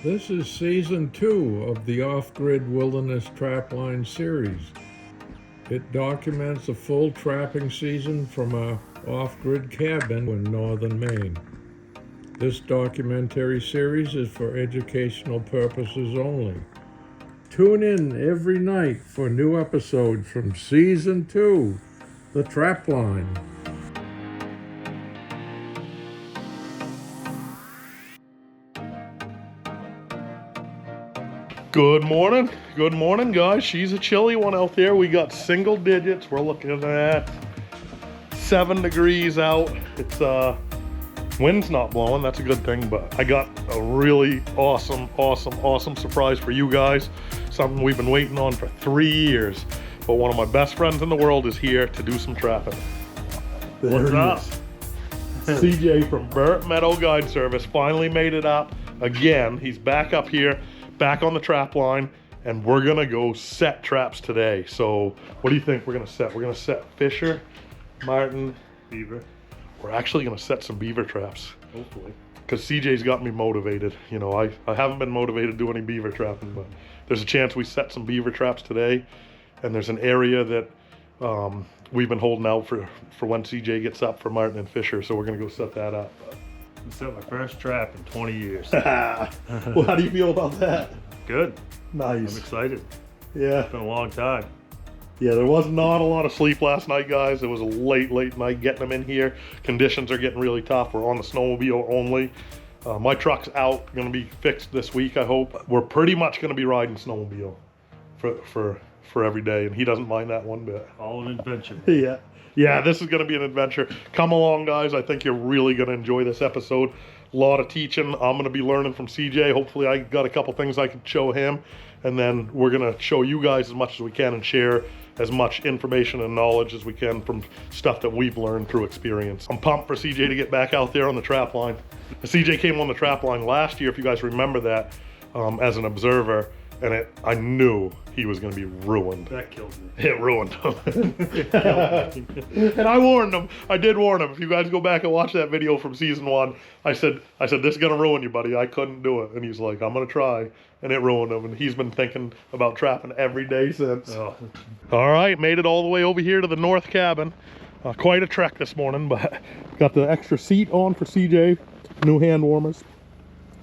This is season 2 of the Off-Grid Wilderness Trapline series. It documents a full trapping season from our off-grid cabin in northern Maine. This documentary series is for educational purposes only. Tune in every night for new episodes from season 2, the Trapline. Good morning guys. She's a chilly one out there. We got single digits. We're looking at 7 degrees out. It's wind's not blowing, that's a good thing, but I got a really awesome surprise for you guys. Something we've been waiting on for 3 years. But one of my best friends in the world is here to do some trapping. What's up? CJ from Burnt Meadow Guide Service finally made it up again. He's back up here, back on the trap line, and we're gonna go set traps today. So what do you think we're gonna set? We're gonna set fisher, marten, Beaver. we're actually gonna set some beaver traps. Hopefully. Because CJ's got me motivated. You know, I haven't been motivated to do any beaver trapping, but there's a chance we set some beaver traps today. And there's an area that we've been holding out for when CJ gets up for marten and fisher, so we're gonna go set that up. I set my first trap in 20 years. Well, how do you feel about that? Good. Nice. I'm excited. Yeah. It's been a long time. Yeah, there was not a lot of sleep last night, guys. It was a late night getting them in here. Conditions are getting really tough. We're on the snowmobile only. My truck's out, gonna be fixed this week, I hope. We're pretty much gonna be riding snowmobile for every day, and he doesn't mind that one bit. All an adventure. Yeah, this is gonna be an adventure. Come along, guys. I think you're really gonna enjoy this episode. A lot of teaching. I'm gonna be learning from CJ. Hopefully I got a couple things I can show him, and then we're gonna show you guys as much as we can and share as much information and knowledge as we can from stuff that we've learned through experience. I'm pumped for CJ to get back out there on the trap line. CJ came on the trap line last year, if you guys remember that, as an observer, and I knew he was going to be ruined. That killed me. It ruined him. And I warned him. I did warn him. If you guys go back and watch that video from season 1, I said, this is going to ruin you, buddy. I couldn't do it. And he's like, I'm going to try. And it ruined him. And he's been thinking about trapping every day since. Oh. All right, made it all the way over here to the north cabin. Quite a trek this morning, but got the extra seat on for CJ. New hand warmers.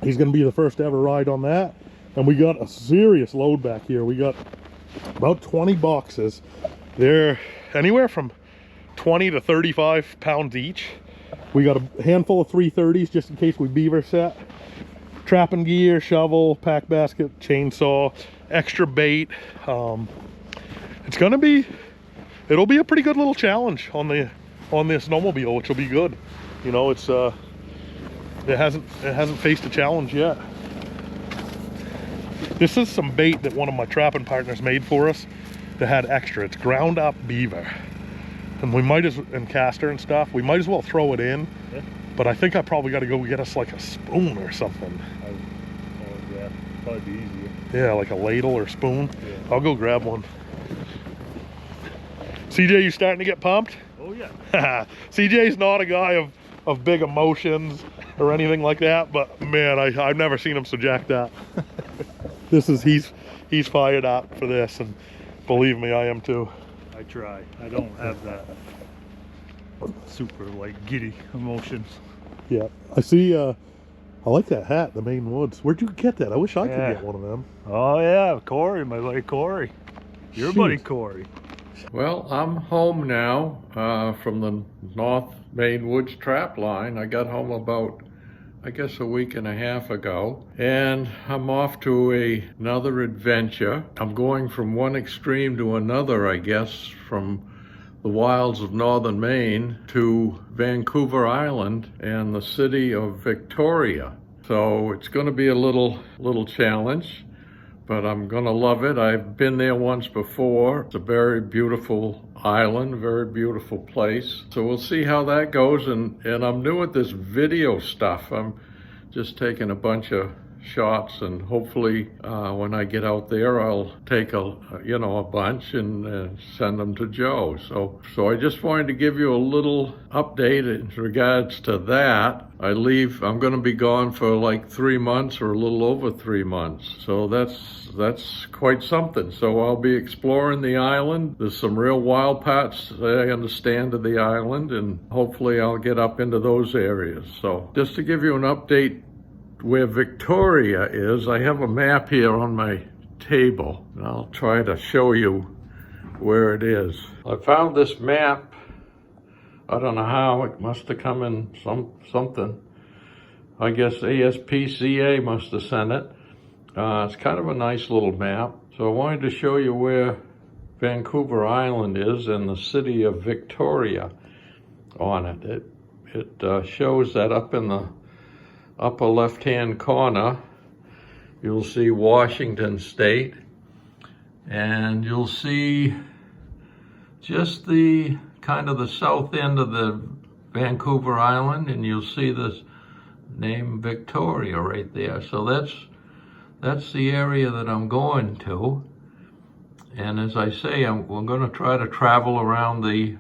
He's going to be the first to ever ride on that. And we got a serious load back here. We got about 20 boxes. They're anywhere from 20 to 35 pounds each. We got a handful of 330s just in case we beaver set. Trapping gear, shovel, pack basket, chainsaw, extra bait. It'll be a pretty good little challenge on this snowmobile, which will be good. You know, it hasn't faced a challenge yet. This is some bait that one of my trapping partners made for us that had extra. It's ground up beaver. And and castor and stuff, we might as well throw it in. Yeah. But I think I probably got to go get us like a spoon or something. Yeah, probably be easier. Yeah, like a ladle or spoon. Yeah. I'll go grab one. CJ, you starting to get pumped? Oh yeah. CJ's not a guy of big emotions or anything like that, but man, I've never seen him so jacked up. He's fired up for this, and believe me, I am too. I try. I don't have that super giddy emotions. Yeah, I see. I like that hat, the Maine Woods. Where'd you get that? I wish I could get one of them. Oh yeah, Corey, my buddy Corey. Your buddy Corey. Well, I'm home now from the North Maine Woods trap line. I got home about, I guess, a week and a half ago, and I'm off to another adventure. I'm going from one extreme to another, I guess, from the wilds of northern Maine to Vancouver Island and the city of Victoria. So it's going to be a little challenge, but I'm gonna love it. I've been there once before. It's a very beautiful island, very beautiful place. So we'll see how that goes, and I'm new at this video stuff. I'm just taking a bunch of shots, and hopefully when I get out there, I'll take a bunch and send them to Joe. So I just wanted to give you a little update in regards to that. I'm going to be gone for like 3 months or a little over 3 months. So that's quite something. So I'll be exploring the island. There's some real wild parts, I understand, of the island, and hopefully I'll get up into those areas. So just to give you an update where Victoria is, I have a map here on my table, and I'll try to show you where it is. I found this map. I don't know how, it must have come in something. I guess ASPCA must have sent it. It's kind of a nice little map. So I wanted to show you where Vancouver Island is and the city of Victoria on it. It shows that up in the upper left-hand corner. You'll see Washington State, and you'll see just the kind of the south end of the Vancouver Island, and you'll see this name Victoria right there. So that's the area that I'm going to. And as I say, we're going to try to travel around the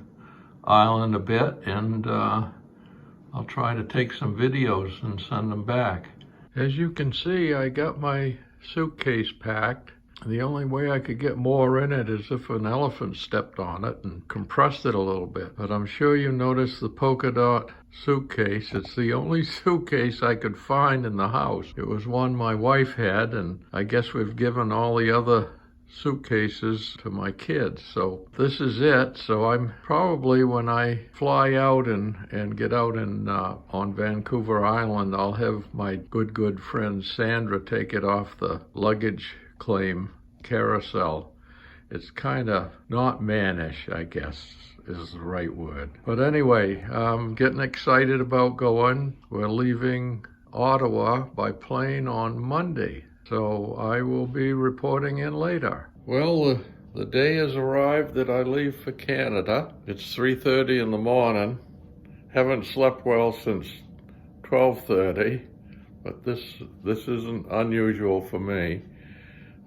island a bit, and I'll try to take some videos and send them back. As you can see, I got my suitcase packed. The only way I could get more in it is if an elephant stepped on it and compressed it a little bit. But I'm sure you noticed the polka dot suitcase. It's the only suitcase I could find in the house. It was one my wife had, and I guess we've given all the other suitcases to my kids. So this is it. So I'm probably, when I fly out and get out on Vancouver Island, I'll have my good friend Sandra take it off the luggage claim carousel. It's kind of not mannish, I guess is the right word. But anyway, I'm getting excited about going. We're leaving Ottawa by plane on Monday, so I will be reporting in later. Well, the day has arrived that I leave for Canada. It's 3:30 in the morning. Haven't slept well since 12:30, but this isn't unusual for me.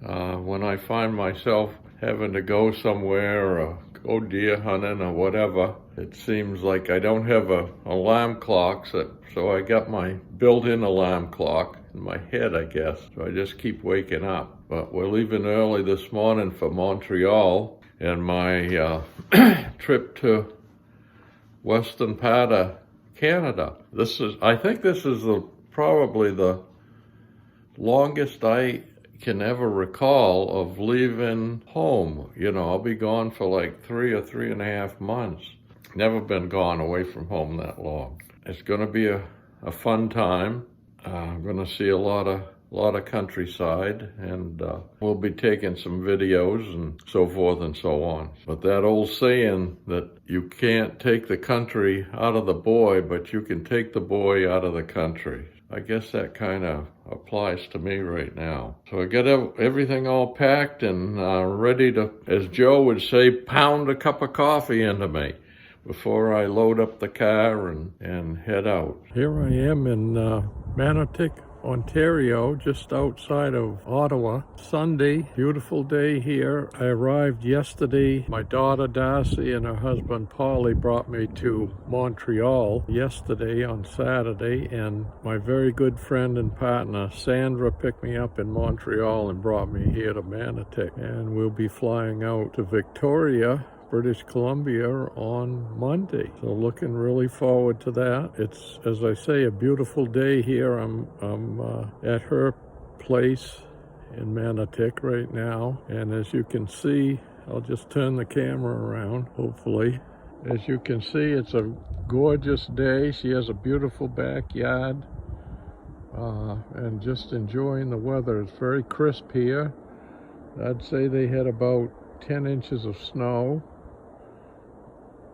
When I find myself having to go somewhere or go deer hunting or whatever, it seems like I don't have an alarm clock, so I got my built-in alarm clock in my head, I guess. So I just keep waking up. But we're leaving early this morning for Montreal, and my trip to western part of Canada. I think this is probably the longest I can ever recall of leaving home. I'll be gone for like 3 or 3.5 months. Never been gone away from home that long. It's going to be a fun time. I'm going to see a lot of countryside, and we'll be taking some videos and so forth and so on. But that old saying that you can't take the country out of the boy, but you can take the boy out of the country. I guess that kind of applies to me right now. So I got everything all packed and ready to, as Joe would say, pound a cup of coffee into me before I load up the car and head out. Here I am in Manotick, Ontario, just outside of Ottawa. Sunday, beautiful day here. I arrived yesterday. My daughter Darcy and her husband Polly brought me to Montreal yesterday on Saturday, and my very good friend and partner Sandra picked me up in Montreal and brought me here to Manotick. And we'll be flying out to Victoria, British Columbia on Monday. So looking really forward to that. It's, as I say, a beautiful day here. I'm at her place in Manotick right now. And as you can see, I'll just turn the camera around, hopefully. As you can see, it's a gorgeous day. She has a beautiful backyard and just enjoying the weather. It's very crisp here. I'd say they had about 10 inches of snow.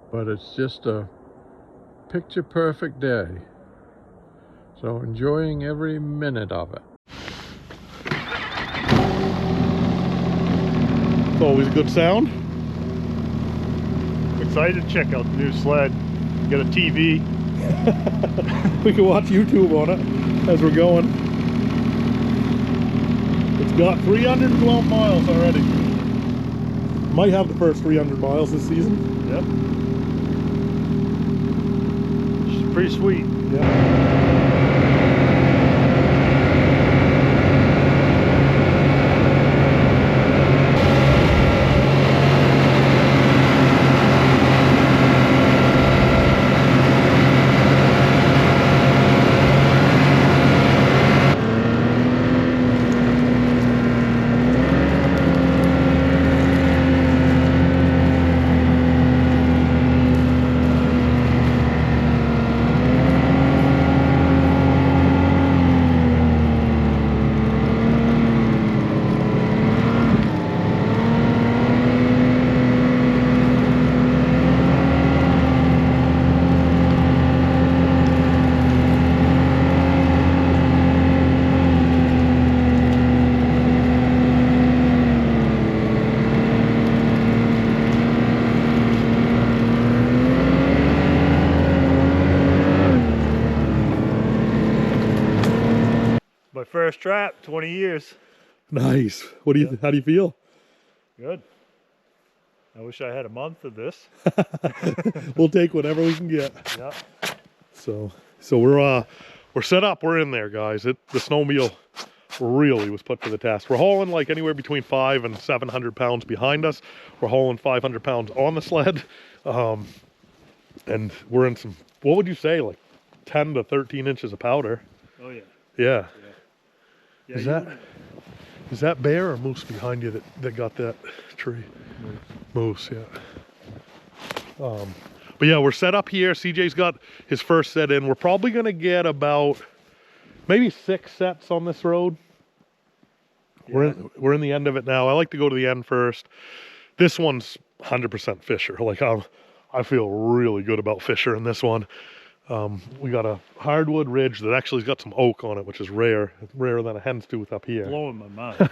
But it's just a picture perfect day. So enjoying every minute of it. It's always a good sound. Excited to check out the new sled. Got a TV. We can watch YouTube on it as we're going. Got 312 miles already. Might have the first 300 miles this season. Yep. She's pretty sweet. Yeah. My first trap, 20 years. Nice. What do you? How do you feel? Good. I wish I had a month of this. We'll take whatever we can get. Yeah. So we're set up. We're in there, guys. The snowmobile really was put to the test. We're hauling like anywhere between 500 and 700 pounds behind us. We're hauling 500 pounds on the sled, and we're in some. What would you say, like 10 to 13 inches of powder? Oh yeah. Yeah. Yeah. Is that bear or moose behind you that got that tree? Moose, yeah. But yeah, we're set up here. CJ's got his first set in. We're probably gonna get about maybe 6 sets on this road. Yeah. We're in the end of it now. I like to go to the end first. This one's 100% Fisher. Like I feel really good about Fisher in this one. We got a hardwood ridge that actually's got some oak on it, which is rarer than a hen's tooth up here. Blowing my mind.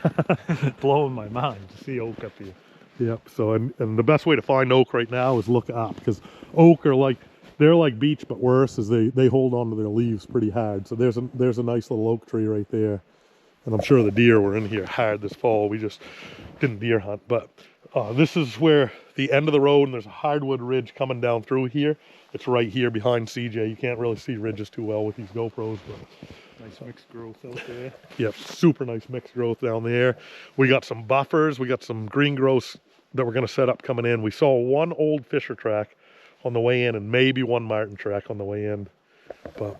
Blowing my mind to see oak up here. Yep. So and the best way to find oak right now is look up, because oak are they're like beech but worse, as they hold on to their leaves pretty hard. So there's a nice little oak tree right there, and I'm sure the deer were in here hard this fall. We just didn't deer hunt, but this is where the end of the road, and there's a hardwood ridge coming down through here. It's right here behind CJ. You can't really see ridges too well with these GoPros, but nice mixed growth out there. Yep, super nice mixed growth down there. We got some buffers. We got some green growths that we're going to set up coming in. We saw one old Fisher track on the way in and maybe one marten track on the way in. But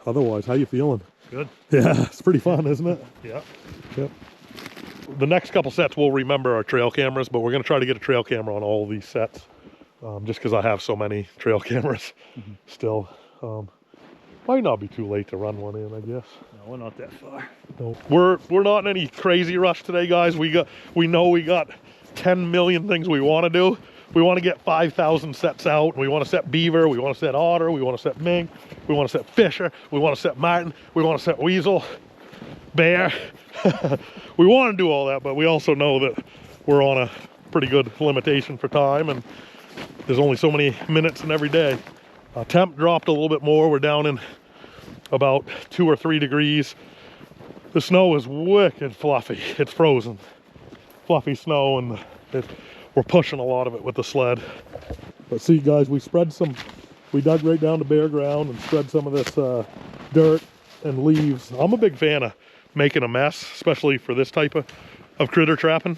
otherwise, how you feeling? Good. Yeah, it's pretty fun, isn't it? Yeah. Yep. The next couple sets we'll remember our trail cameras, but we're going to try to get a trail camera on all of these sets, just because I have so many trail cameras still. Might not be too late to run one in, I guess. No, we're not that far. No, we're not in any crazy rush today, guys. We know we got 10 million things we want to do. We want to get 5,000 sets out. We want to set beaver. We want to set otter. We want to set mink. We want to set fisher. We want to set marten. We want to set weasel, bear. We want to do all that, but we also know that we're on a pretty good limitation for time, and there's only so many minutes in every day. Temp dropped a little bit more. We're down in about 2 or 3 degrees. The snow is wicked fluffy. It's frozen. Fluffy snow, and we're pushing a lot of it with the sled. But see, guys, we dug right down to bare ground and spread some of this dirt and leaves. I'm a big fan of making a mess, especially for this type of critter trapping,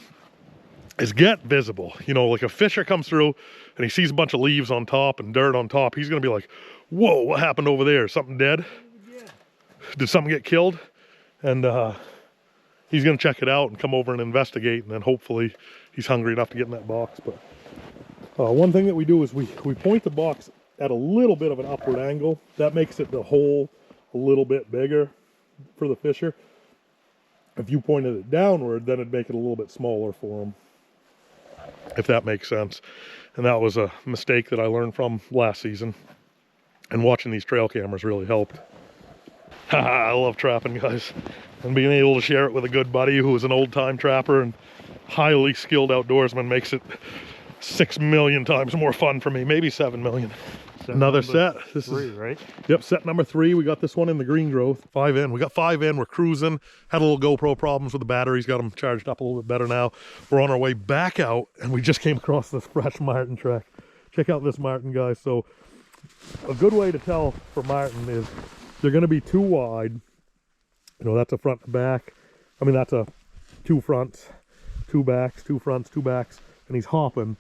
is get visible. You know, like a fisher comes through and he sees a bunch of leaves on top and dirt on top, he's gonna be like, whoa, what happened over there? Something dead? Yeah. Did something get killed? And he's gonna check it out and come over and investigate, and then hopefully he's hungry enough to get in that box. But one thing that we do is we point the box at a little bit of an upward angle. That makes the hole a little bit bigger for the fisher. If you pointed it downward, then it'd make it a little bit smaller for him, if that makes sense. And that was a mistake that I learned from last season, and watching these trail cameras really helped. I love trapping, guys, and being able to share it with a good buddy who is an old-time trapper and highly skilled outdoorsman makes it 6 million times more fun for me, maybe 7 million. Another number set. This 3, is right? Yep, set number 3. We got this one in the green growth. 5 in. We got 5 in. We're cruising. Had a little GoPro problems with the batteries. Got them charged up a little bit better now. We're on our way back out, and we just came across this fresh marten track. Check out this marten, guys. So a good way to tell for marten is they're going to be too wide. You know, that's a front and back. I mean, that's a 2 fronts, 2 backs, 2 fronts, 2 backs, and he's hopping.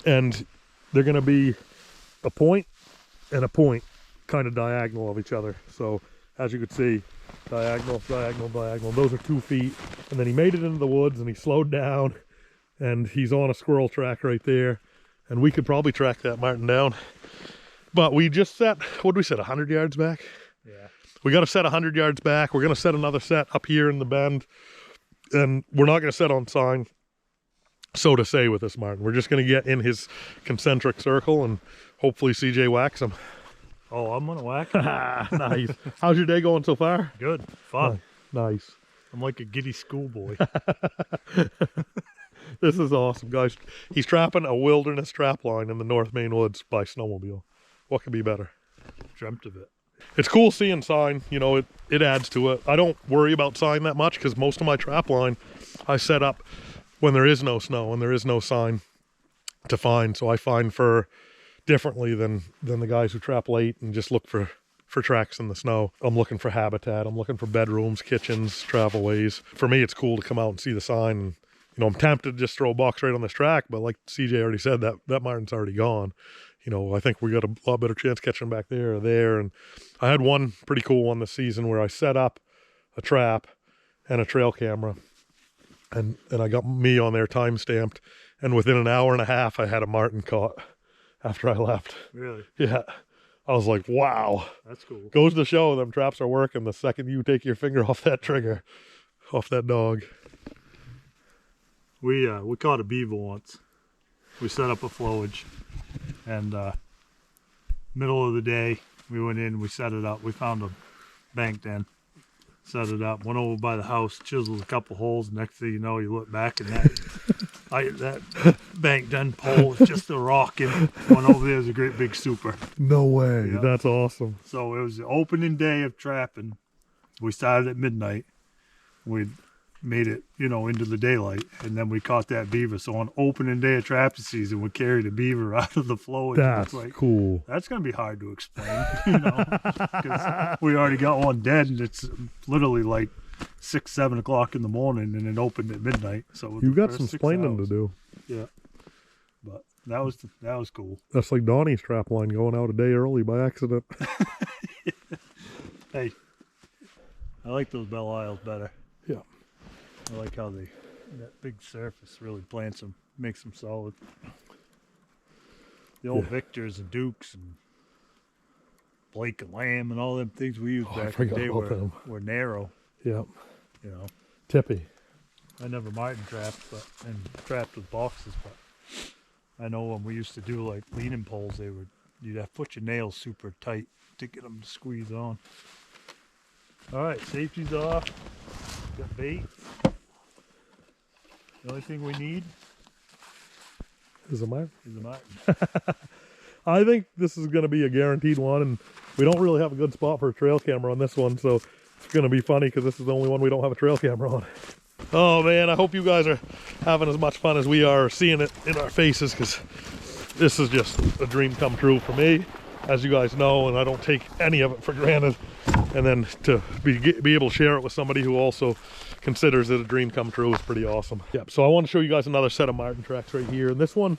And they're going to be a point and a point kind of diagonal of each other. So as you can see, diagonal, diagonal, diagonal. Those are 2 feet. And then he made it into the woods and he slowed down and he's on a squirrel track right there. And we could probably track that marten down. But we just set, what did we set, 100 yards back? Yeah. We got to set 100 yards back. We're going to set another set up here in the bend. And we're not going to set on sign, so to say, with this marten. We're just going to get in his concentric circle and hopefully CJ whacks him. Oh, I'm gonna whack him. Nice. How's your day going so far? Good, fun. Nice. I'm like a giddy schoolboy. This is awesome, guys. He's trapping a wilderness trap line in the North Maine woods by snowmobile. What could be better? Dreamt of it. It's cool seeing sign, you know, it adds to it. I don't worry about sign that much because most of my trap line I set up when there is no snow and there is no sign to find. So I find fur differently than the guys who trap late and just look for tracks in the snow. I'm looking for habitat. I'm looking for bedrooms, kitchens, travel ways. For me, it's cool to come out and see the sign. And, you know, I'm tempted to just throw a box right on this track, but like CJ already said, that marten's already gone. You know, I think we got a lot better chance catching back there or there. And I had one pretty cool one this season where I set up a trap and a trail camera and I got me on there time stamped. And within an hour and a half, I had a marten caught after I left. Really? Yeah. I was like, wow. That's cool. Goes to show them traps are working the second you take your finger off that trigger, off that dog. We caught a beaver once. We set up a flowage and middle of the day we went in, we set it up. We found a bank den, set it up, went over by the house, chiseled a couple holes. Next thing you know, you look back and that bank den pole was just a rocking. One over there is a great big super. No way. Yep. That's awesome. So it was the opening day of trapping. We started at midnight. We made it, you know, into the daylight, and then we caught that beaver. So on opening day of trapping season, we carried a beaver out of the flowage. That's like, cool. That's gonna be hard to explain, you know, because we already got one dead, and it's literally like 6, 7 o'clock in the morning, and it opened at midnight. So You got some explaining to do. Yeah, but that was cool. That's like Donnie's trap line going out a day early by accident. Hey, I like those Belle Isles better. Yeah. I like how that big surface really plants them, makes them solid. The old Victors and Dukes and Blake and Lamb and all them things we used back in the day were narrow. Yeah. You know. Tippy. I never marten trapped and trapped with boxes, but I know when we used to do like leaning poles, you'd have to put your nails super tight to get them to squeeze on. All right, safety's off. Got bait. The only thing we need is a marten. I I think this is going to be a guaranteed one, and we don't really have a good spot for a trail camera on this one, so it's going to be funny because this is the only one we don't have a trail camera on. Oh man, I hope you guys are having as much fun as we are seeing it in our faces, because this is just a dream come true for me, as you guys know, and I don't take any of it for granted. And then to be able to share it with somebody who also considers it a dream come true is pretty awesome. Yep, so I want to show you guys another set of marten tracks right here. And this one,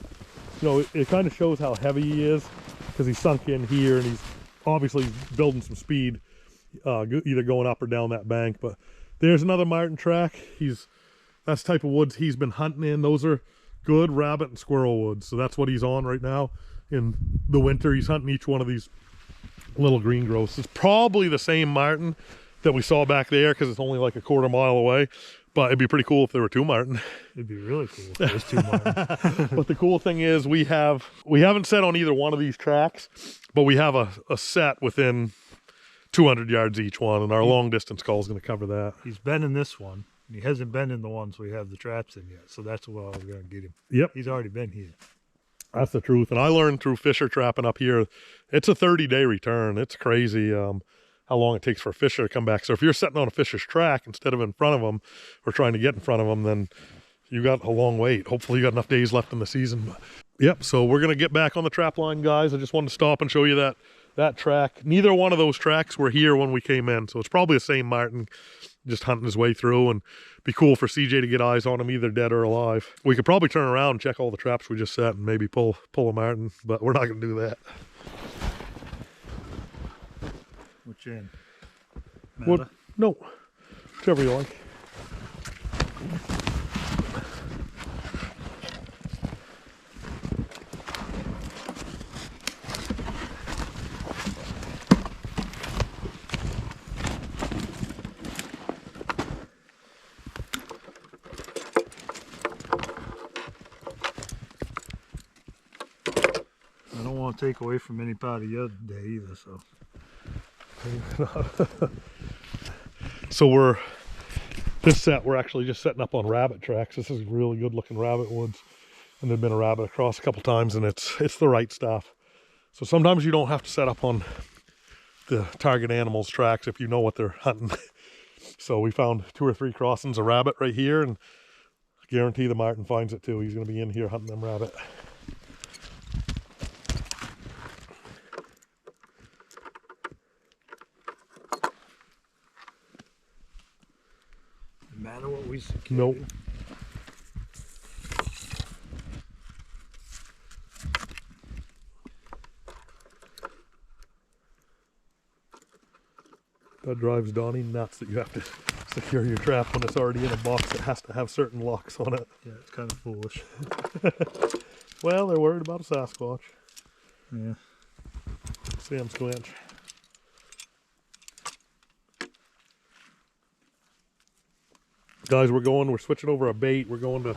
you know, it kind of shows how heavy he is because he's sunk in here and he's obviously building some speed, either going up or down that bank. But there's another marten track. That's the type of woods he's been hunting in. Those are good rabbit and squirrel woods. So that's what he's on right now. In the winter, he's hunting each one of these little green growths. It's probably the same marten that we saw back there because it's only like a quarter mile away, but it'd be pretty cool if there were 2 marten. It'd be really cool if there was 2 marten. But the cool thing is we haven't set on either one of these tracks, but we have a set within 200 yards each one, and our long distance call is going to cover that. He's been in this one. He hasn't been in the ones we have the traps in yet, so that's why we're going to get him. Yep. He's already been here. That's the truth. And I learned through fisher trapping up here, it's a 30-day return. It's crazy how long it takes for a fisher to come back. So if you're sitting on a fisher's track instead of in front of them or trying to get in front of them, then you got a long wait. Hopefully you got enough days left in the season. Yep, so we're going to get back on the trap line, guys. I just wanted to stop and show you that track. Neither one of those tracks were here when we came in, so it's probably the same marten just hunting his way through, and be cool for CJ to get eyes on him, either dead or alive. We could probably turn around and check all the traps we just set and maybe pull a marten, but we're not going to do that. Which end? What? No, whichever you like. I don't want to take away from any part of your day either, so. So this set, we're actually just setting up on rabbit tracks. This is really good looking rabbit woods, and there've been a rabbit across a couple times, and it's the right stuff. So sometimes you don't have to set up on the target animal's tracks if you know what they're hunting. So we found 2 or 3 crossings of rabbit right here, and I guarantee the marten finds it too. He's going to be in here hunting them rabbit. No matter what we secure. Nope. That drives Donnie nuts that you have to secure your trap when it's already in a box that has to have certain locks on it. Yeah, it's kind of foolish. Well, they're worried about a Sasquatch. Yeah. Sam Squinch. Guys, we're switching over a bait. We're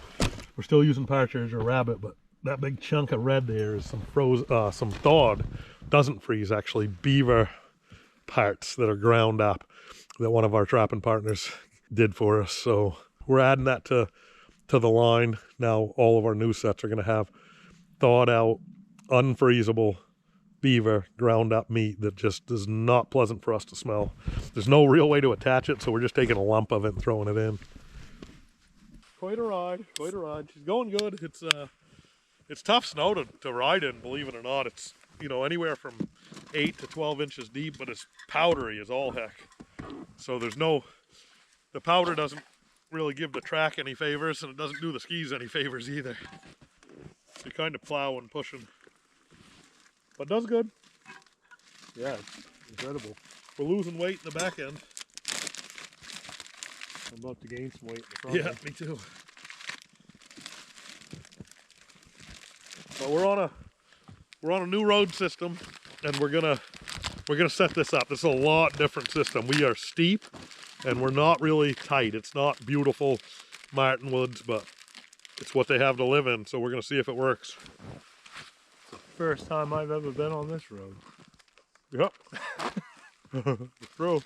still using partridge or rabbit, but that big chunk of red there is some thawed, doesn't freeze actually, beaver parts that are ground up that one of our trapping partners did for us. So we're adding that to the line. Now all of our new sets are going to have thawed out, unfreezable beaver ground up meat that just is not pleasant for us to smell. There's no real way to attach it, so we're just taking a lump of it and throwing it in. Quite a ride, quite a ride. She's going good. It's tough snow to ride in, believe it or not. It's, you know, anywhere from 8 to 12 inches deep, but it's powdery as all heck. So the powder doesn't really give the track any favors, and it doesn't do the skis any favors either. So you kind of plow and pushing, but does good. Yeah, it's incredible. We're losing weight in the back end. I'm about to gain some weight in the front. Yeah, me too. But we're on a new road system, and we're gonna set this up. This is a lot different system. We are steep, and we're not really tight. It's not beautiful marten woods, but it's what they have to live in. So we're gonna see if it works. First time I've ever been on this road. Yep. It's true.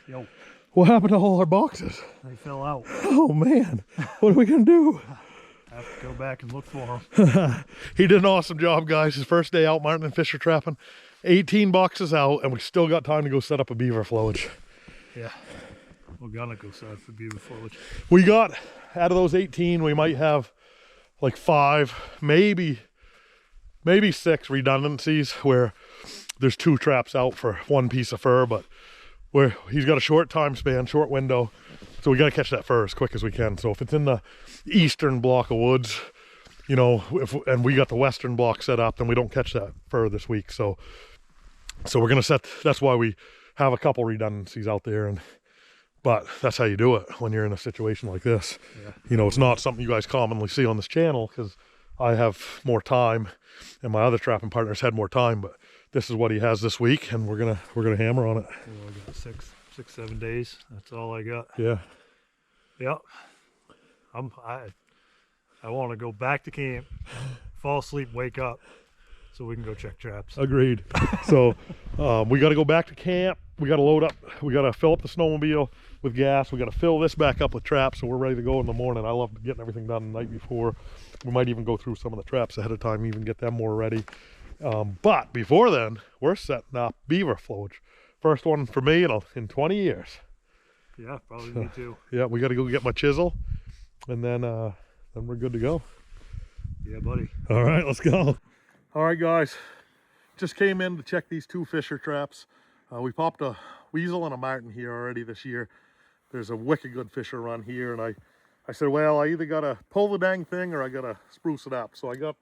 Yo, What happened to all our boxes? they fell out. Oh man, what are we gonna do? I have to go back and look for them. He did an awesome job, guys. His first day out marten and fisher trapping. 18 boxes out, and we still got time to go set up a beaver flowage. Yeah, we're gonna go south for beaver foliage. We got, out of those 18, we might have like 5, maybe 6 redundancies where there's 2 traps out for 1 piece of fur, but he's got a short time span, short window, so we got to catch that fur as quick as we can. So if it's in the eastern block of woods, you know, and we got the western block set up, then we don't catch that fur this week. So we're gonna that's why we have a couple redundancies out there, but that's how you do it when you're in a situation like this. Yeah. You know, it's not something you guys commonly see on this channel because I have more time and my other trapping partners had more time, but this is what he has this week, and we're gonna hammer on it. Well, I got 6, 7 days. That's all I got. Yeah. Yep. I want to go back to camp, fall asleep, wake up, so we can go check traps. Agreed. So we got to go back to camp. we got to load up. We got to fill up the snowmobile with gas. We got to fill this back up with traps, so we're ready to go in the morning. I love getting everything done the night before. We might even go through some of the traps ahead of time, even get them more ready. But before then, we're setting up beaver flowage. First one for me in 20 years. Yeah, probably me too. Yeah, we got to go get my chisel, and then we're good to go. Yeah, buddy. All right, let's go. All right, guys, just came in to check these 2 fisher traps. We popped a weasel and a marten here already this year. There's a wicked good fisher run here, and I said, well, I either gotta pull the dang thing or I gotta spruce it up. So I got,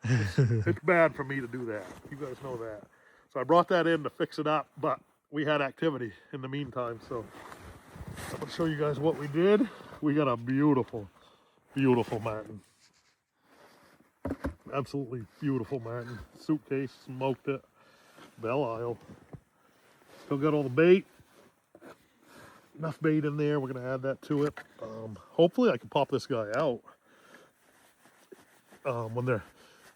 it's bad for me to do that. You guys know that. So I brought that in to fix it up, but we had activity in the meantime. So I'm gonna show you guys what we did. We got a beautiful, beautiful marten. Absolutely beautiful marten. Suitcase, smoked it. Belle Isle. Still got all the bait. Enough bait in there. We're gonna add that to it. Hopefully I can pop this guy out. When they're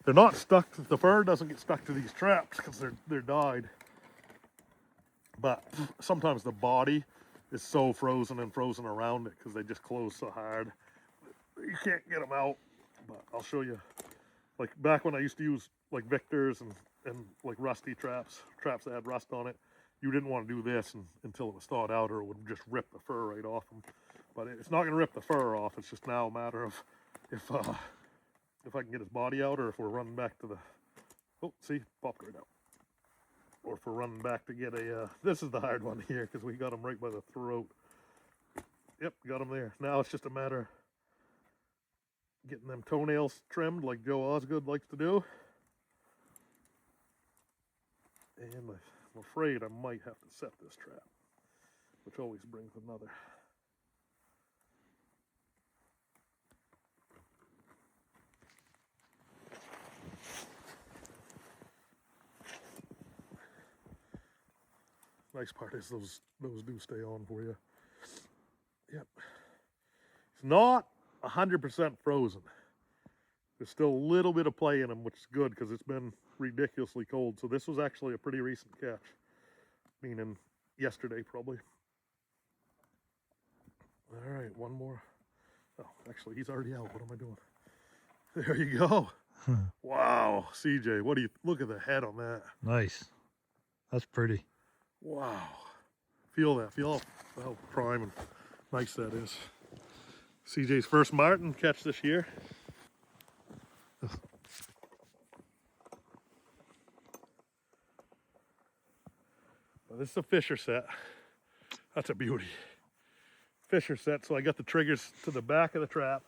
not stuck, the fur doesn't get stuck to these traps because they're dyed. But sometimes the body is so frozen and frozen around it because they just close so hard. You can't get them out. But I'll show you. Like back when I used to use like Victor's and like rusty traps that had rust on it, you didn't want to do this until it was thawed out, or it would just rip the fur right off them. But it's not going to rip the fur off. It's just now a matter of if I can get his body out, or if we're running back to the, oh, see, popped right out. Or if we're running back to get a, this is the hard one here because we got him right by the throat. Yep, got him there. Now it's just a matter of getting them toenails trimmed like Joe Osgood likes to do. And I'm afraid I might have to set this trap, which always brings another. Nice part is those do stay on for you. Yep. It's not 100% frozen. There's still a little bit of play in them, which is good because it's been ridiculously cold. So this was actually a pretty recent catch, meaning yesterday probably. All right, one more. Oh, actually, he's already out. What am I doing? There you go. Wow, CJ, what do you, look at the head on that. Nice. That's pretty. Wow. Feel that. Feel how prime and nice that is. CJ's first marten catch this year. Well, this is a fisher set. That's a beauty. Fisher set, so I got the triggers to the back of the trap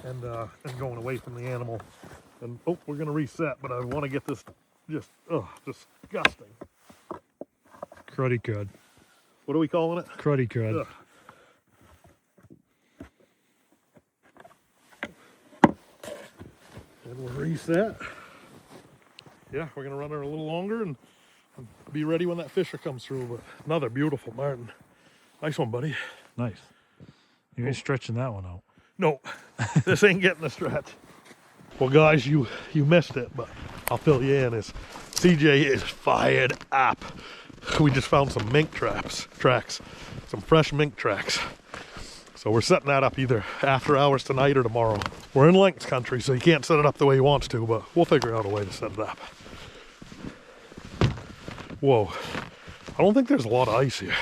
and going away from the animal. And oh, we're gonna reset, but I want to get this just disgusting. Cruddy crud. What are we calling it? Cruddy crud. Ugh. And we'll reset. Yeah, we're gonna run her a little longer and be ready when that fisher comes through. But another beautiful marten. Nice one, buddy. Nice. You ain't stretching that one out. No, this ain't getting a stretch. Well, guys, you missed it, but I'll fill you in. CJ is fired up. We just found some mink tracks, some fresh mink tracks. So we're setting that up either after hours tonight or tomorrow. We're in Link's country, so you can't set it up the way he wants to, but we'll figure out a way to set it up. Whoa, I don't think there's a lot of ice here.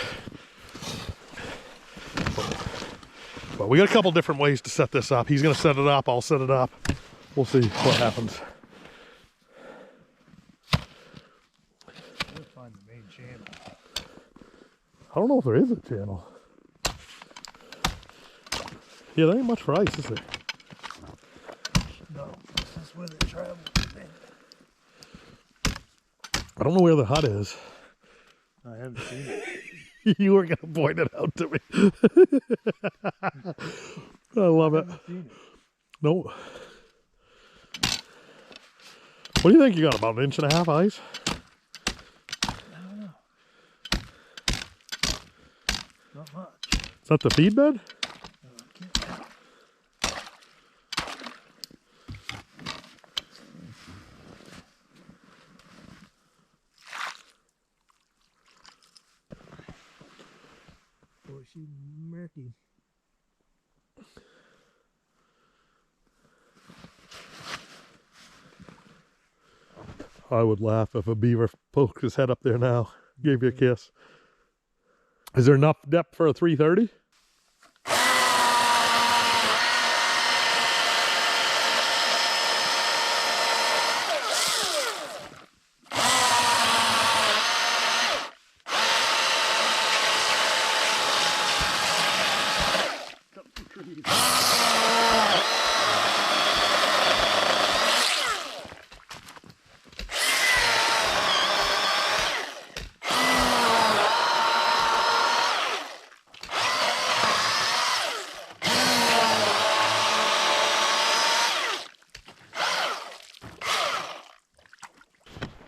But we got a couple different ways to set this up. He's gonna set it up, I'll set it up. We'll see what happens. Find the main channel. I don't know if there is a channel. Yeah, there ain't much for ice, is there? No, this is where they travel. I don't know where the hut is. I haven't seen it. You were gonna point it out to me. I love it. No. What do you think you got? About 1.5 inches ice? I don't know. Not much. Is that the feed bed? she murky. I would laugh if a beaver poked his head up there now, gave you a kiss. Is there enough depth for a 330?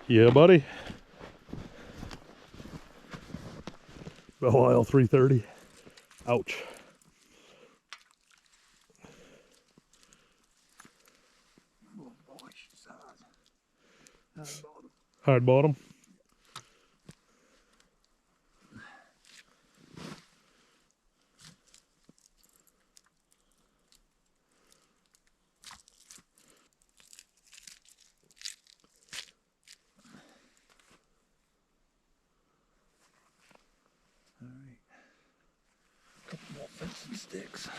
Yeah, buddy. Belle Isle 330. Ouch. Oh boy, she's hard. Hard bottom. Hard bottom. All right. Couple more fencing sticks.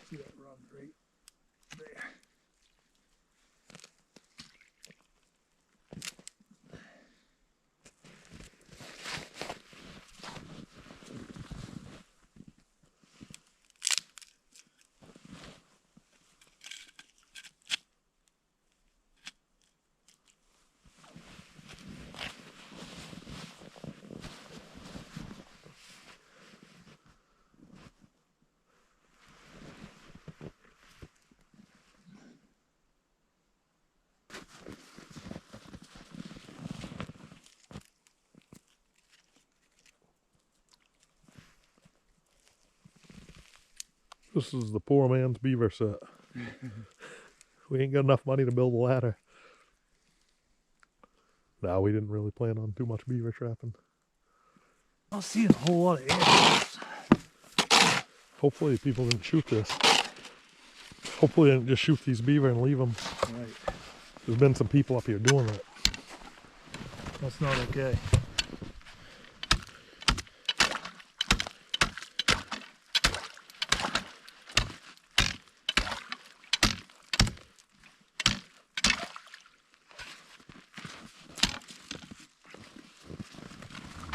See that rod right there. This is the poor man's beaver set. We ain't got enough money to build a ladder. No, we didn't really plan on too much beaver trapping. I'm seeing a whole lot of animals. Hopefully people didn't shoot this. Hopefully they didn't just shoot these beaver and leave them. Right. There's been some people up here doing that. That's not okay.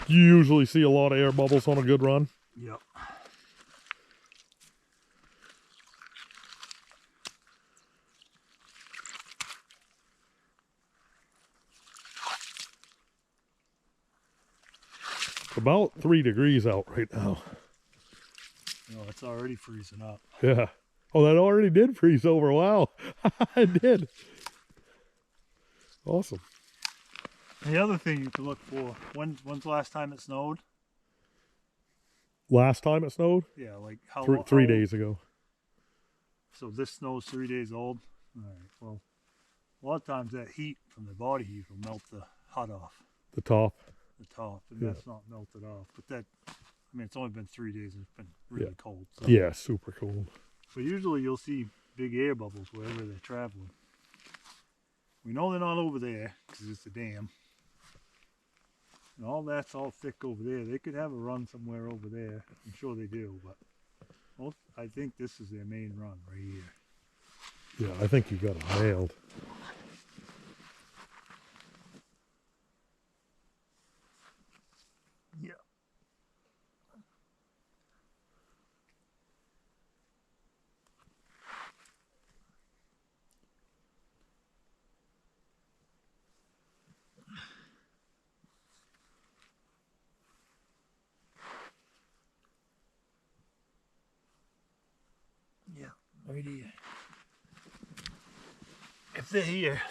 You usually see a lot of air bubbles on a good run. Yep. About 3 degrees out right now. No, it's already freezing up. Yeah. Oh, that already did freeze over. Wow. It did. Awesome. The other thing you can look for, when's the last time it snowed? Last time it snowed? Yeah, like how Three, long? 3 days ago. So this snow's 3 days old? Alright, well, a lot of times that heat from the body heat will melt the hut off, The top. the top, and Yeah. that's not melted off. But that, I mean, it's only been 3 days and it's been really Yeah. cold. So. Yeah, super cold. But usually you'll see big air bubbles wherever they're traveling. We know they're not over there because it's a dam. And all that's all thick over there. They could have a run somewhere over there. I'm sure they do, but I think this is their main run right here. Yeah, I think you got it nailed. Yeah. Yeah, right here. If they're here,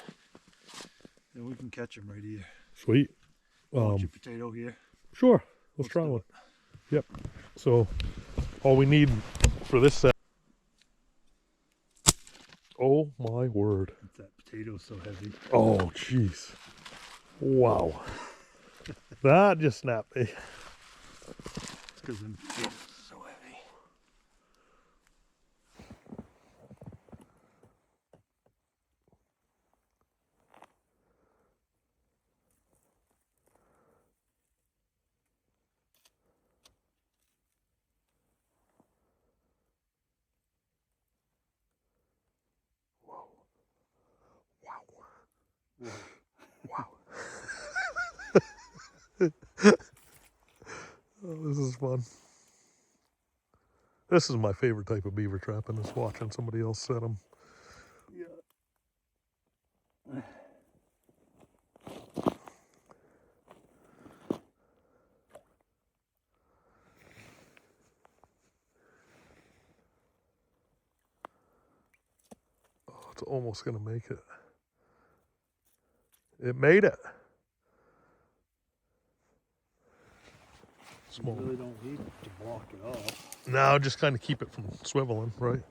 then we can catch them right here. Sweet. Want your potato here? Sure. Let's try do one. it. Yep. So all we need for this set. Oh my word. That potato's so heavy. Oh, jeez. Wow. That just snapped me. It's because the potatoes are so heavy. Wow. Oh, this is fun. This is my favorite type of beaver trapping, is watching somebody else set them. Yeah. Oh, it's almost gonna make it. It made it. Small. You really don't need to block it off. No, just kind of keep it from swiveling, right?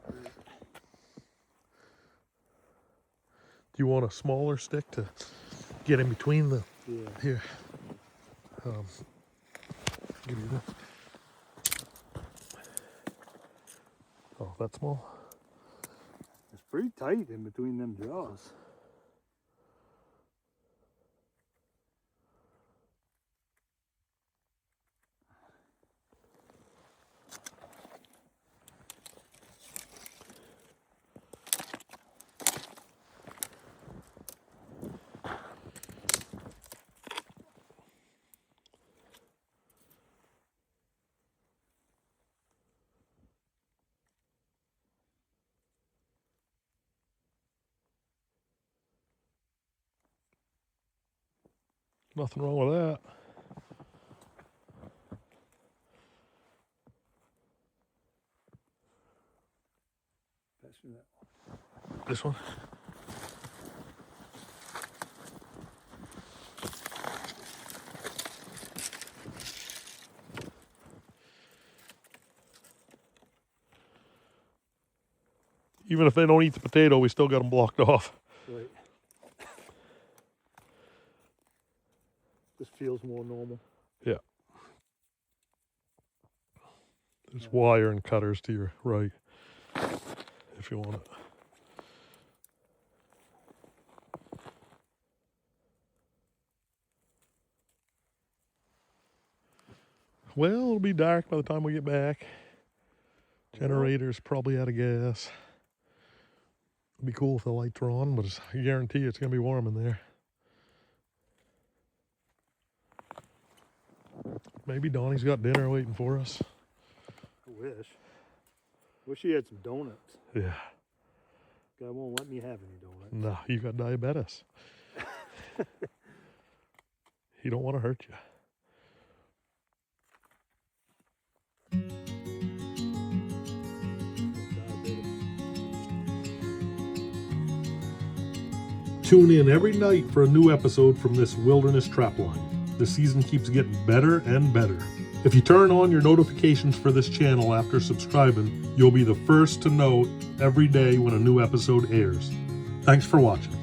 Do you want a smaller stick to get in between the... Yeah. Here. Give you this. Oh, that's small? It's pretty tight in between them jaws. Nothing wrong with that. Pass me that one. This one? Even if they don't eat the potato, we still got them blocked off. Right. This feels more normal. Yeah. There's wire and cutters to your right, if you want it. Well, it'll be dark by the time we get back. Generator's probably out of gas. It'd be cool if the lights were on, but I guarantee it's gonna be warm in there. Maybe Donnie's got dinner waiting for us. I wish. Wish he had some donuts. Yeah. Guy won't let me have any donuts. No, you got diabetes. He don't want to hurt you. Tune in every night for a new episode from this wilderness trapline. The season keeps getting better and better. If you turn on your notifications for this channel after subscribing, you'll be the first to know every day when a new episode airs. Thanks for watching.